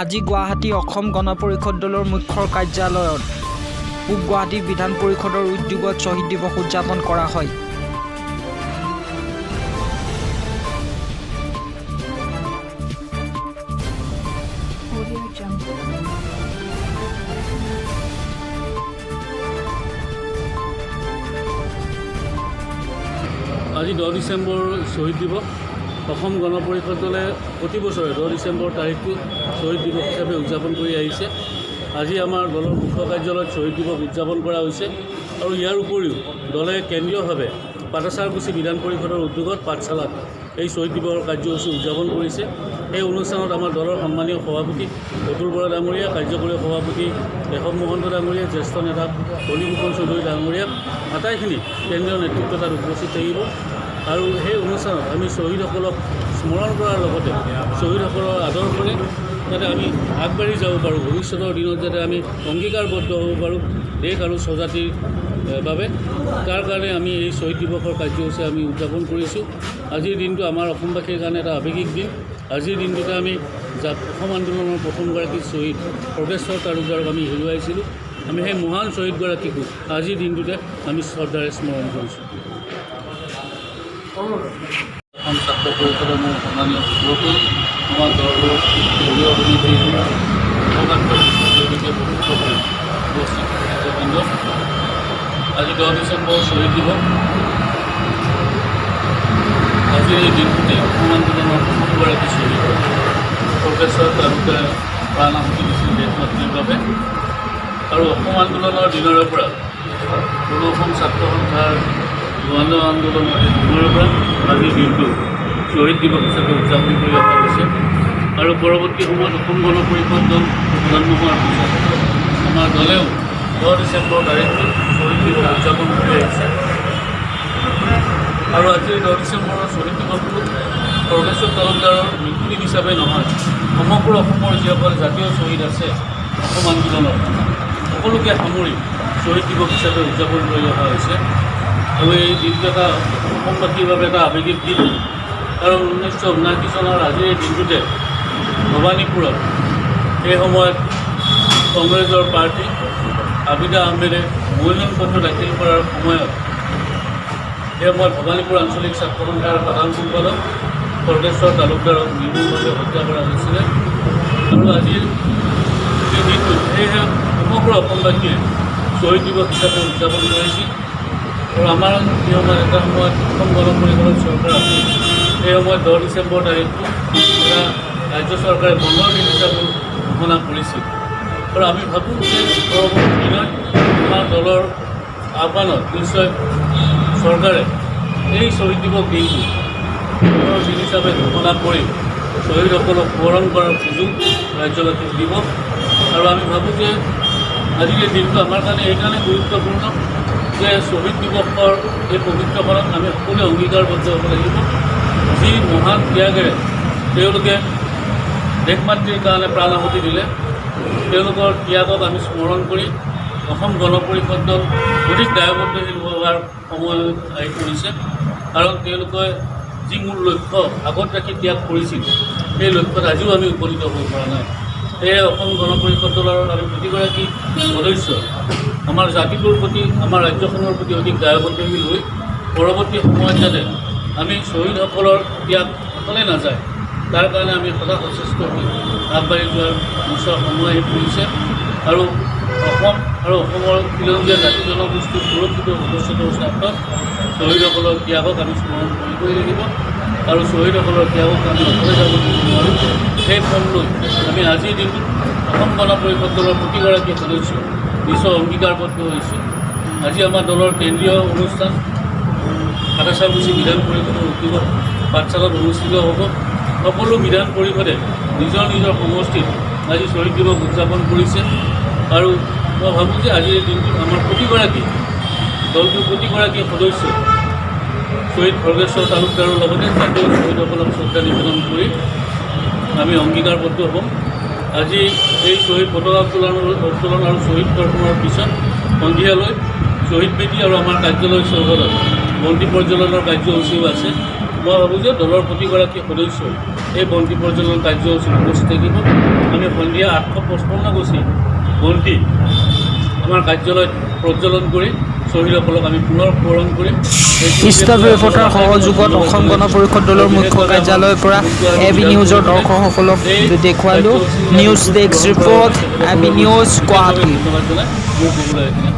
আজি গুৱাহাটী অসম গণ পৰিষদ দলৰ মুখ্য কাৰ্যালয়ত পূব গুৱাহাটী বিধান পৰিষদৰ উদ্যোগত শ্বহীদ দিৱস উদযাপন কৰা হয়। আজি 10 ডিচেম্বৰ শ্বহীদ দিৱস। অসম গণ পৰিষদ দলে প্ৰতি বছৰে 10 ডিচেম্বৰ তাৰিখটো শ্বহীদ দিৱস হিচাপে উদযাপন কৰি আহিছে। আজি আমাৰ দলৰ মুখ্য কাৰ্যালয়ত শ্বহীদ দিৱস উদযাপন কৰা হৈছে আৰু ইয়াৰ উপৰিও দলে কেন্দ্ৰীয়ভাৱে পাটাচাৰকুছি বিধান পৰিষদৰ উদ্যোগত পাঠশালাত এই শ্বহীদ দিৱসৰ কাৰ্যসূচী উদযাপন কৰিছে। এই অনুষ্ঠানত আমাৰ দলৰ সন্মানীয় সভাপতি অতুল বৰা ডাঙৰীয়া, কাৰ্যকৰী সভাপতি কেশৱ মহন্ত ডাঙৰীয়া, জ্যেষ্ঠ নেতা হলিভূষণ চৌধুৰী ডাঙৰীয়া আটাইখিনি কেন্দ্ৰীয় নেতৃত্ব তাত উপস্থিত থাকিব। আৰু সেই অনুষ্ঠানত আমি শ্বহীদসকলক স্মৰণ কৰাৰ লগতে শ্বহীদসকলৰ আদৰ্শৰে যাতে আমি আগবাঢ়ি যাব পাৰোঁ, ভৱিষ্যতৰ দিনত যাতে আমি অংগীকাৰবদ্ধ হ'ব পাৰোঁ দেশ আৰু স্বজাতিৰ বাবে, তাৰ কাৰণে আমি এই শ্বহীদ দিৱসৰ কাৰ্যসূচী আমি উদযাপন কৰিছোঁ। আজিৰ দিনটো আমাৰ অসমবাসীৰ কাৰণে এটা আৱেগিক দিন। আজিৰ দিনটোতে আমি অসম আন্দোলনৰ প্ৰথমগৰাকী শ্বহীদ প্ৰগেশ্বৰ তালুকদাৰক আমি হেৰুৱাইছিলোঁ। আমি সেই মহান শ্বহীদগৰাকীকো আজিৰ দিনটোতে আমি শ্ৰদ্ধাৰে স্মৰণ কৰিছোঁ। অসম ছাত্ৰ পৰিষদৰ মোৰ সন্মানীয় সভাপতি, আমাৰ দলৰ দলীয় সমিতি আজি 10 ডিচেম্বৰ শ্বহীদ দিৱস। আজিৰ এই দিনটোতে অসম আন্দোলনৰ প্ৰথমগৰাকী শ্বহীদ প্ৰগেশ্বৰ তালুকদাৰে প্ৰাণ আহুতি দিছিল দেশ মাতৃৰ বাবে। আৰু অসম আন্দোলনৰ দিনৰে পৰা কোনো অসম ছাত্ৰ সন্থাৰ জোৱান আন্দোলনৰ দিনৰে পৰা আজিৰ দিনটো শ্বহীদ দিৱস হিচাপে উদযাপন কৰি অহা হৈছে। আৰু পৰৱৰ্তী সময়ত অসম গণ পৰিষদ দল জন্ম হোৱাৰ পিছত আমাৰ দলেও 10 ডিচেম্বৰ তাৰিখটো শ্বহীদ দিৱস উদযাপন কৰি আহিছে। আৰু আজি 10 ডিচেম্বৰৰ শ্বহীদ দিৱসটো প্ৰগেশ্বৰ তালুকদাৰৰ মৃত্যুদিন হিচাপে নহয়, সমগ্ৰ অসমৰ যিসকল জাতীয় শ্বহীদ আছে অসম আন্দোলনৰ সকলোকে সামৰি শ্বহীদ দিৱস হিচাপে উদযাপন কৰি অহা হৈছে। আৰু এই দিনটো এটা অসমবাসীৰ বাবে এটা আৱেগিক দিন। কাৰণ 1979 চনৰ আজিৰ এই দিনটোতে ভৱানীপুৰত সেই সময়ত কংগ্ৰেছৰ প্ৰাৰ্থী আবিদা আহমেদে মনোনয়ন পত্ৰ দাখিল কৰাৰ সময়ত সেই সময়ত ভৱানীপুৰ আঞ্চলিক ছাত্ৰ সন্থাৰ সাধাৰণ সম্পাদক প্ৰগেশ্বৰ তালুকদাৰক নিৰ্মূলভাৱে হত্যা কৰা হৈছিলে। আৰু আজিৰ এই দিনটোত সেয়েহে সমগ্ৰ অসমবাসীয়ে শ্বহীদ দিৱস হিচাপে উদযাপন কৰিছিল। আৰু আমাৰ সেই সময়ত এটা সময়ত অসম গণ পৰিষদৰ চৰকাৰ আছিল, সেই সময়ত 10 ডিচেম্বৰ তাৰিখটো এটা ৰাজ্য চৰকাৰে বন্ধৰ দিন হিচাপে ঘোষণা কৰিছিল। আৰু আমি ভাবোঁ যে পৰৱৰ্তী দিনত আমাৰ দলৰ আহ্বানত নিশ্চয় চৰকাৰে এই শ্বহীদ দিৱস দিনটো বন্ধৰ দিন হিচাপে ঘোষণা কৰি শ্বহীদসকলক সোঁৱৰণ কৰাৰ সুযোগ ৰাজ্যবাসীক দিব। আৰু আমি ভাবোঁ যে আজিৰ এই দিনটো আমাৰ কাৰণে এইকাৰণে গুৰুত্বপূৰ্ণ যে শ্বহীদ দিৱসৰ এই পবিত্ৰখনত আমি সকলোৱে অংগীকাৰবদ্ধ হ'ব লাগিব। যি মহান ত্যাগেৰে তেওঁলোকে দেশ মাতৃৰ কাৰণে প্ৰাণ আহুতি দিলে, তেওঁলোকৰ ত্যাগক আমি স্মৰণ কৰি অসম গণ পৰিষদ দল অধিক দায়বদ্ধশীল হোৱাৰ সময় আহি পৰিছে। কাৰণ তেওঁলোকে যি মূল লক্ষ্য আগত ৰাখি ত্যাগ কৰিছিল, সেই লক্ষ্যত আজিও আমি উপনীত হ'ব পৰা নাই। সেয়ে অসম গণ পৰিষদ দলৰ আমি প্ৰতিগৰাকী সদস্য আমাৰ জাতিটোৰ প্ৰতি, আমাৰ ৰাজ্যখনৰ প্ৰতি অধিক দায়বদ্ধশীল হৈ পৰৱৰ্তী সময়ত যাতে আমি শ্বহীদসকলৰ ত্যাগ অকলে নাযায়, তাৰ কাৰণে আমি সদা সচেষ্ট হৈ আগবাঢ়ি যোৱাৰ নিশ্চয় সময় আহি পৰিছে। আৰু অসম আৰু অসমৰ খিলঞ্জীয়া জাতি জনগোষ্ঠীৰ সুৰক্ষিত ভৱিষ্যতৰ স্বাৰ্থত শ্বহীদসকলৰ ত্যাগক আমি স্মৰণ কৰিবই লাগিব। আৰু শ্বহীদসকলৰ ত্যাগক আমি অকলে যাব নোৱাৰোঁ। সেই ফল লৈ আমি আজিৰ দিনটোত অসম গণ পৰিষদ দলৰ প্ৰতিগৰাকী সদস্য নিশ্চয় অংগীকাৰবদ্ধ হৈছোঁ। আজি আমাৰ দলৰ কেন্দ্ৰীয় অনুষ্ঠান পাটাচাৰকুছি বিধান পৰিষদৰ উদ্যোগত পাঠশালাত অনুষ্ঠিত হ'ব। সকলো বিধান পৰিষদে নিজৰ নিজৰ সমষ্টিত আজি শ্বহীদ দিৱস উদযাপন কৰিছে। আৰু মই ভাবোঁ যে আজিৰ দিনটোত আমাৰ প্ৰতিগৰাকী দলটোৰ প্ৰতিগৰাকী সদস্য শ্বহীদ প্ৰগেশ্বৰ তালুকদাৰৰ লগতে জাতীয় শ্বহীদসকলক শ্ৰদ্ধা নিবেদন কৰি আমি অংগীকাৰবদ্ধ হ'ম। আজি এই শ্বহীদ পতাকা উত্তোলন আৰু শ্বহীদ দৰ্শনৰ পিছত সন্ধিয়ালৈ শ্বহীদ বেদী আৰু আমাৰ কাৰ্যালয় চৌহদত বন্তি প্ৰজ্বলনৰ কাৰ্যসূচীও আছে। মই ভাবোঁ যে দলৰ প্ৰতিগৰাকী সদস্যই এই বন্তি প্ৰজ্বলন কাৰ্যসূচীত উপস্থিত থাকিব। আমি সন্ধিয়া 855 গছি বন্তি আমাৰ কাৰ্যালয়ত প্ৰজ্বলন কৰি শ্বহীদসকলক আমি পুনৰ সোঁৱৰণ কৰিম। ষ্টাফ ৰিপৰ্টাৰ সহযোগত অসম গণ পৰিষদ দলৰ মুখ্য কাৰ্যালয়ৰ পৰা এবি নিউজৰ দৰ্শকসকলক দেখুৱালোঁ। News desk report AB news Guwahati. ধন্যবাদ জনাই মোৰ ক'বলৈ এইখিনি